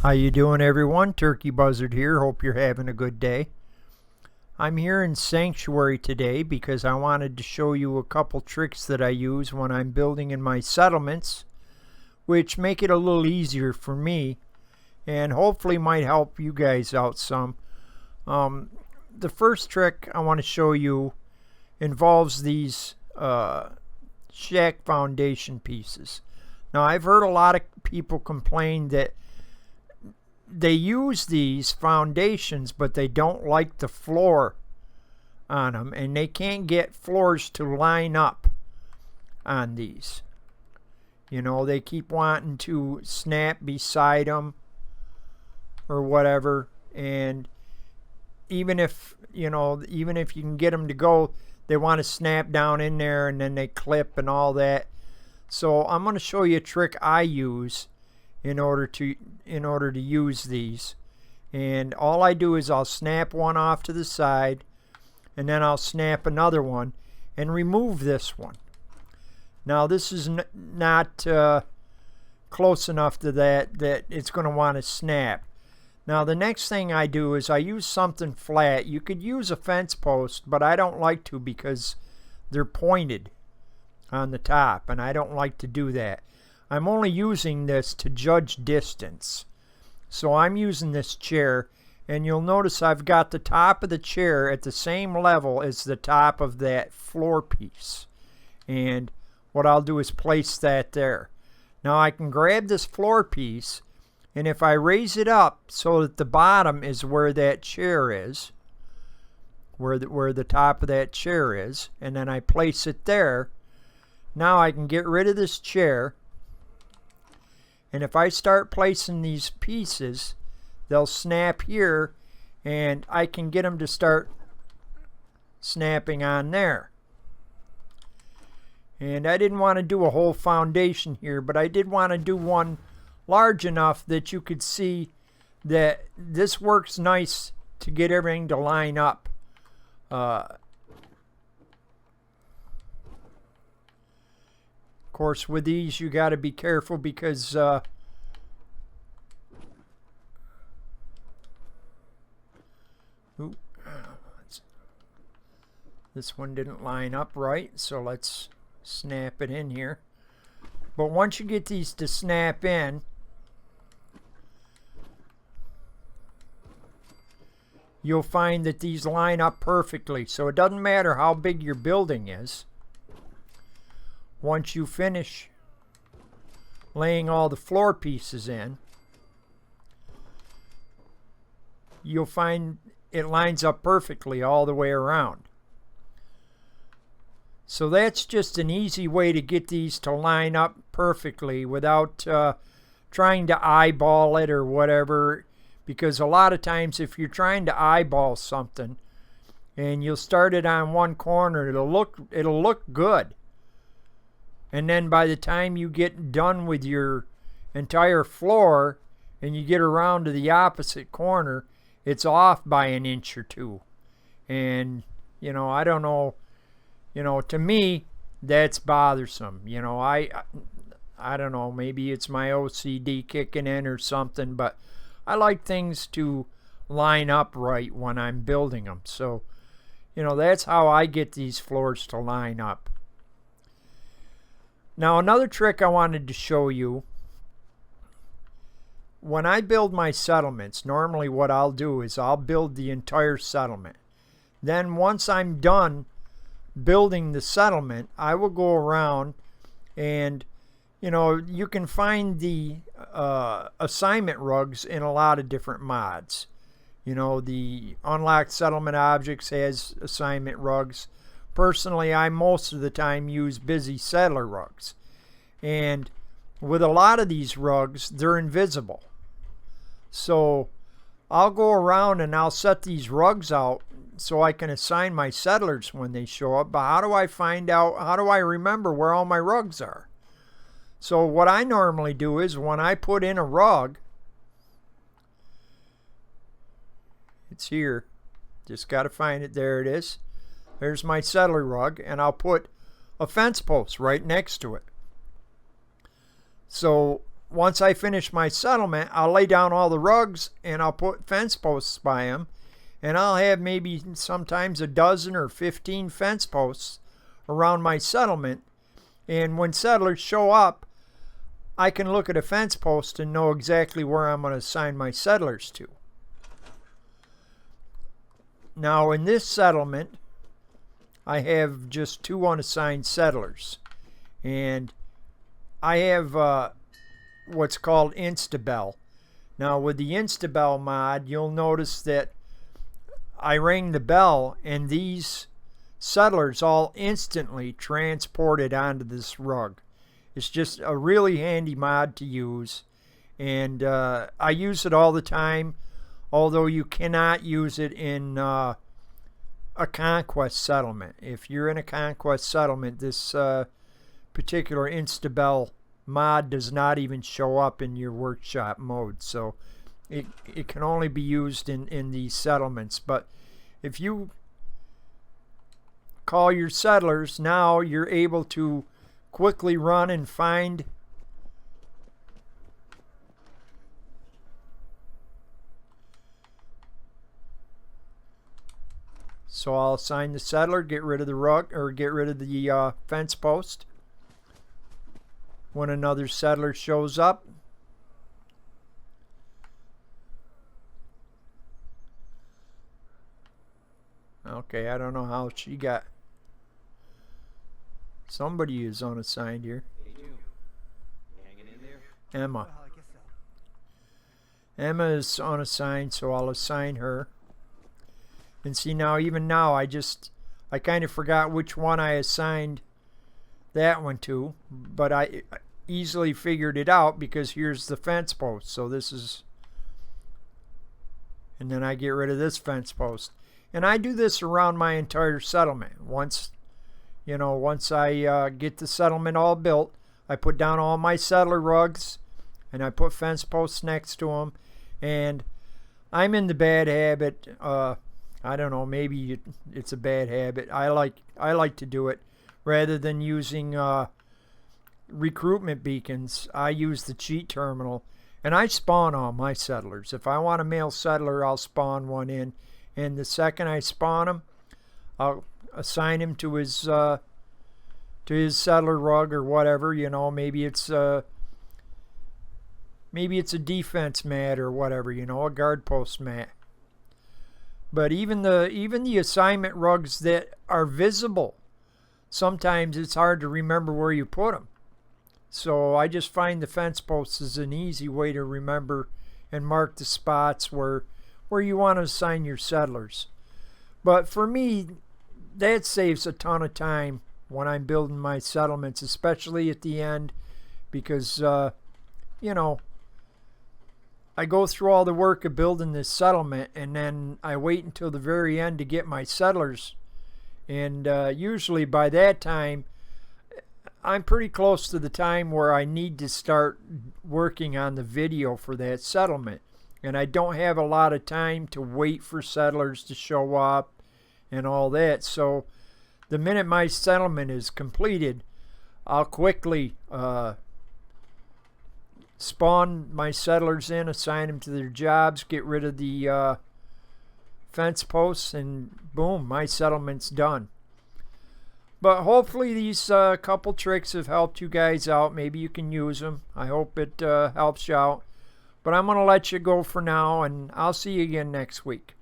How you doing, everyone? Turkey Buzzard here. Hope you're having a good day. I'm here in Sanctuary today because I wanted to show you a couple tricks that I use when I'm building in my settlements, which make it a little easier for me and hopefully might help you guys out some. The first trick I want to show you involves these shack foundation pieces. Now, I've heard a lot of people complain that they use these foundations, but they don't like the floor on them, and they can't get floors to line up on these. You know, they keep wanting to snap beside them or whatever, and even if you can get them to go, they want to snap down in there and then they clip and all that. So I'm going to show you a trick I use in order to use these. And all I do is I'll snap one off to the side, and then I'll snap another one and remove this one. Now this is not close enough to that it's going to want to snap. Now the next thing I do is I use something flat. You could use a fence post, but I don't like to because they're pointed on the top, and I don't like to do that. I'm only using this to judge distance. So I'm using this chair, and you'll notice I've got the top of the chair at the same level as the top of that floor piece. And what I'll do is place that there. Now I can grab this floor piece, and if I raise it up so that the bottom is where that chair is, where the top of that chair is, and then I place it there, now I can get rid of this chair. And if I start placing these pieces, they'll snap here, and I can get them to start snapping on there. And I didn't want to do a whole foundation here, but I did want to do one large enough that you could see that this works nice to get everything to line up. Of course, with these you got to be careful because this one didn't line up right, so let's snap it in here. But once you get these to snap in, you'll find that these line up perfectly. So it doesn't matter how big your building is. Once you finish laying all the floor pieces in, you'll find it lines up perfectly all the way around. So that's just an easy way to get these to line up perfectly without trying to eyeball it or whatever, because a lot of times if you're trying to eyeball something and you'll start it on one corner, it'll look good. And then by the time you get done with your entire floor and you get around to the opposite corner, it's off by an inch or two. And, I don't know, to me, that's bothersome. I don't know, maybe it's my OCD kicking in or something, but I like things to line up right when I'm building them. So, that's how I get these floors to line up. Now another trick I wanted to show you, when I build my settlements, normally what I'll do is I'll build the entire settlement. Then once I'm done building the settlement, I will go around and, you can find the assignment rugs in a lot of different mods. The Unlocked Settlement Objects has assignment rugs. Personally, I most of the time use Busy Settler rugs. And with a lot of these rugs, they're invisible. So I'll go around and I'll set these rugs out so I can assign my settlers when they show up. But how do I remember where all my rugs are? So what I normally do is when I put in a rug, it's here. Just got to find it. There it is. There's my settler rug, and I'll put a fence post right next to it. So once I finish my settlement, I'll lay down all the rugs and I'll put fence posts by them. And I'll have maybe sometimes a dozen or 15 fence posts around my settlement. And when settlers show up, I can look at a fence post and know exactly where I'm going to assign my settlers to. Now in this settlement, I have just 2 unassigned settlers. And I have what's called Instabell. Now with the Instabell mod, you'll notice that I ring the bell and these settlers all instantly transported onto this rug. It's just a really handy mod to use, and I use it all the time, although you cannot use it in a conquest settlement. If you're in a conquest settlement, this particular Instabell mod does not even show up in your workshop mode, so it can only be used in these settlements. But if you call your settlers, now you're able to quickly run and find so I'll assign the settler, get rid of the rug, or get rid of the fence post. When another settler shows up, okay, I don't know how she got. Somebody is unassigned here. Hanging in there? Emma. Emma is unassigned, so I'll assign her. And see, now, even now, I kind of forgot which one I assigned that one to, but I easily figured it out because here's the fence post. So this is, and then I get rid of this fence post. And I do this around my entire settlement. Once I get the settlement all built, I put down all my settler rugs and I put fence posts next to them. And I'm in the bad habit, I don't know, maybe it's a bad habit. I like to do it rather than using recruitment beacons. I use the cheat terminal and I spawn all my settlers. If I want a male settler, I'll spawn one in, and the second I spawn him, I'll assign him to his settler rug or whatever. Maybe it's a defense mat or whatever, a guard post mat. But even the assignment rugs that are visible, sometimes it's hard to remember where you put them. So I just find the fence posts is an easy way to remember and mark the spots where you want to assign your settlers. But for me, that saves a ton of time when I'm building my settlements, especially at the end, because I go through all the work of building this settlement and then I wait until the very end to get my settlers, and usually by that time I'm pretty close to the time where I need to start working on the video for that settlement, and I don't have a lot of time to wait for settlers to show up and all that. So the minute my settlement is completed, I'll quickly spawn my settlers in, assign them to their jobs, get rid of the fence posts, and boom, my settlement's done. But hopefully these couple tricks have helped you guys out. Maybe you can use them. I hope it helps you out. But I'm going to let you go for now, and I'll see you again next week.